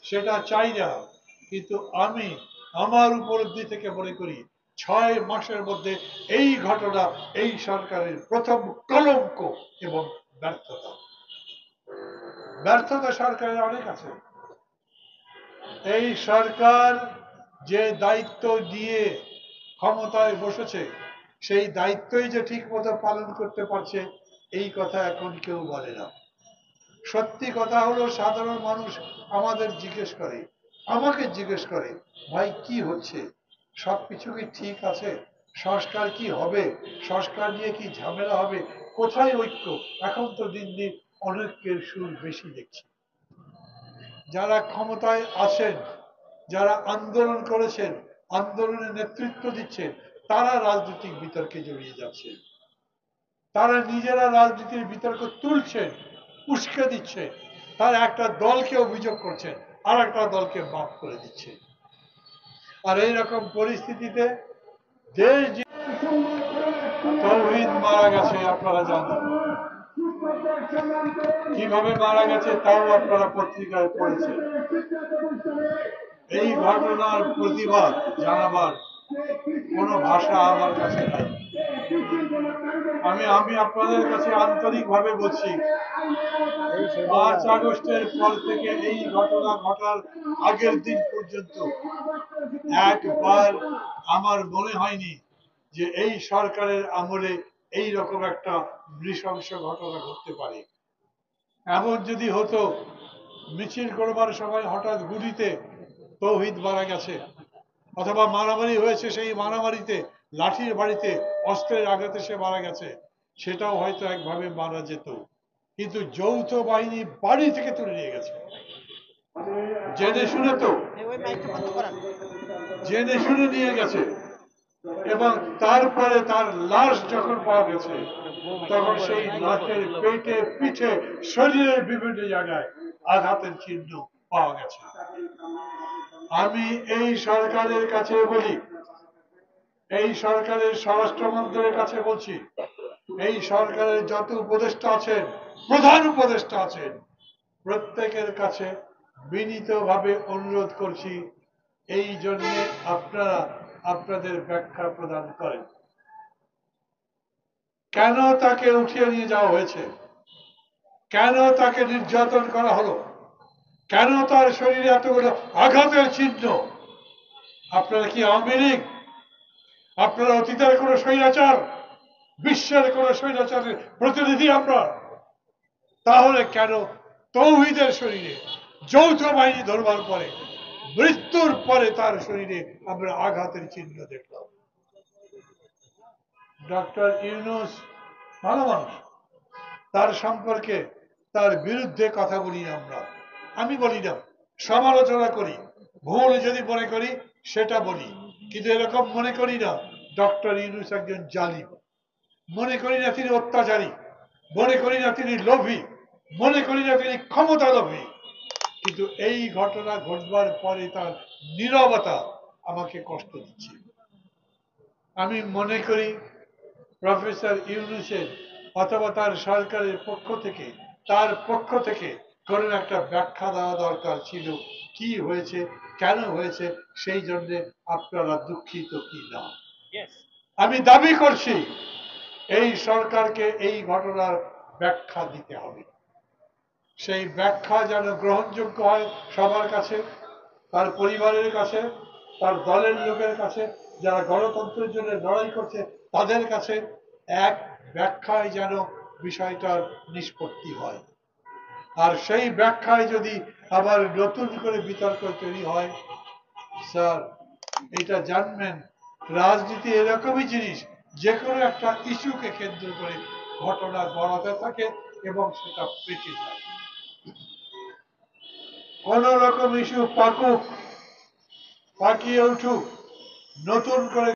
সেটা চাই না, কিন্তু আমি আমার উপলব্ধি থেকে মনে করি 6 মাসের মধ্যে এই ঘটনা এই সরকারের প্রথম কলঙ্ক এবং ব্যর্থতা। ব্যর্থতা সরকারের অনেক আছে। এই সরকার যে দায়িত্ব দিয়ে ক্ষমতায় বসেছে সেই দায়িত্বই যে ঠিক মতো পালন করতে পারছে এই কথা এখন কেউ বলে না। সত্যি কথা হলো সাধারণ মানুষ আমাদের জিজ্ঞেস করে, আমাকে জিজ্ঞেস করে, ভাই কি হচ্ছে, সবকিছু কি ঠিক আছে, সংস্কার কি হবে, সংস্কার নিয়ে কি ঝামেলা হবে, কোথায় ঐক্য? এখন তো দিন দিন অনৈক্যের সুর বেশি দেখছি। যারা ক্ষমতায় আছেন, যারা আন্দোলন করেছেন, আন্দোলনের নেতৃত্ব দিচ্ছেন, তারা রাজনৈতিক বিতর্কে জড়িয়ে যাচ্ছে। তারা নিজেরা রাজনীতির বিতর্ক তুলছেন, উস্কে দিচ্ছে। তারা একটা দলকে অভিযোগ করছেন, আর একটা দলকে মাফ করে দিচ্ছে। আর এইরকম পরিস্থিতিতে দেশ যে তৌহিদ মারা গেছে আপনারা জানেন, কিভাবে মারা গেছে তাও আপনারা পত্রিকায় পড়েছেন। এই ঘটনার প্রতিবাদ জানাবার কোনো ভাষা আমার কাছে নাই। আমি আপনাদের কাছে আন্তরিকভাবে বলছি, 5 আগস্টের পর থেকে এই ঘটনা ঘটার আগের দিন পর্যন্ত একবার আমার মনে হয়নি যে এই সরকারের আমলে এই রকম একটা নৃশংস ঘটনা ঘটতে পারে। এমন যদি হতো, মিছিল করবার সময় হঠাৎ গুলিতে তৌহিদ মারা গেছে, অথবা মারামারি হয়েছে, সেই মারামারিতে লাঠির বাড়িতে অস্ত্রের আঘাতে সে মারা গেছে, সেটাও হয়তো একভাবে মারা যেত। কিন্তু যৌথ বাহিনী বাড়ি থেকে তুলে নিয়ে গেছে, জেনে শুনে। তো জেনে শুনে নিয়ে গেছে, এবং তারপরে তার লাশ যখন পাওয়া গেছে তখন সেই লাশের পেটে, পিঠে, শরীরের বিভিন্ন জায়গায় আঘাতের চিহ্ন পাওয়া গেছে। আমি এই সরকারের কাছে বলি, এই সরকারের স্বরাষ্ট্রমন্ত্রীর কাছে বলছি, এই সরকারের যত উপদেষ্টা আছেন, প্রধান উপদেষ্টা আছেন, প্রত্যেকের কাছে বিনীতভাবে অনুরোধ করছি, এই জন্য আপনারা আপনাদের ব্যাখ্যা প্রদান করেন। কেন তাকে উঠিয়ে নিয়ে যাওয়া হয়েছে, কেন তাকে নির্যাতন করা হলো, কেন তার শরীরে এতগুলো আঘাতের চিহ্ন? আপনারা কি আওয়ামী লীগ? আপনারা অতীতের কোন স্বৈরাচার, বিশ্বের কোন স্বৈরাচারের প্রতিনিধি আমরা? তাহলে কেন তৌহিদের শরীরে যৌথ বাহিনী ধরবার পরে, মৃত্যুর পরে তার শরীরে আমরা আঘাতের চিহ্ন দেখলাম? ডক্টর ইউনূস ভালো মানুষ, তার সম্পর্কে, তার বিরুদ্ধে কথা বলি না আমরা, আমি বলি না, সমালোচনা করি, ভুল যদি মনে করি সেটা বলি, কিন্তু এরকম মনে করি না ডক্টর ইউনূস একজন জালিম, মনে করি না তিনি অত্যাচারী, মনে করি না তিনি লোভী, মনে করি না তিনি ক্ষমতা লোভী। কিন্তু এই ঘটনা ঘটবার পরে তার নীরবতা আমাকে কষ্ট দিচ্ছে। আমি মনে করি প্রফেসর ইউনূসের অথবা তার সরকারের পক্ষ থেকে, তার পক্ষ থেকে কোন একটা ব্যাখ্যা দেওয়া দরকার ছিল, কি হয়েছে, কেন হয়েছে, সেই জন্য আপনারা দুঃখিত কি না। আমি দাবি করছি এই সরকারকে এই ঘটনার ব্যাখ্যা দিতে হবে। সেই ব্যাখ্যা যেন গ্রহণযোগ্য হয় সবার কাছে, তার পরিবারের কাছে, তার দলের লোকের কাছে, যারা গণতন্ত্রের জন্য লড়াই করছে তাদের কাছে। এক ব্যাখ্যায় যেন বিষয়টার নিষ্পত্তি হয়। আর সেই ব্যাখ্যায় যদি আবার নতুন করে বিতর্ক তৈরি হয়, স্যার এটা জানবেন, রাজনীতি এরকমই জিনিস, যে কোনো একটা ইস্যুকে কেন্দ্র করে ঘটনা গড়াতে থাকে এবং সেটা পেকে যায়। কোন রকম ইস্যু পাকুক, পাকিয়ে উঠুক, নতুন করে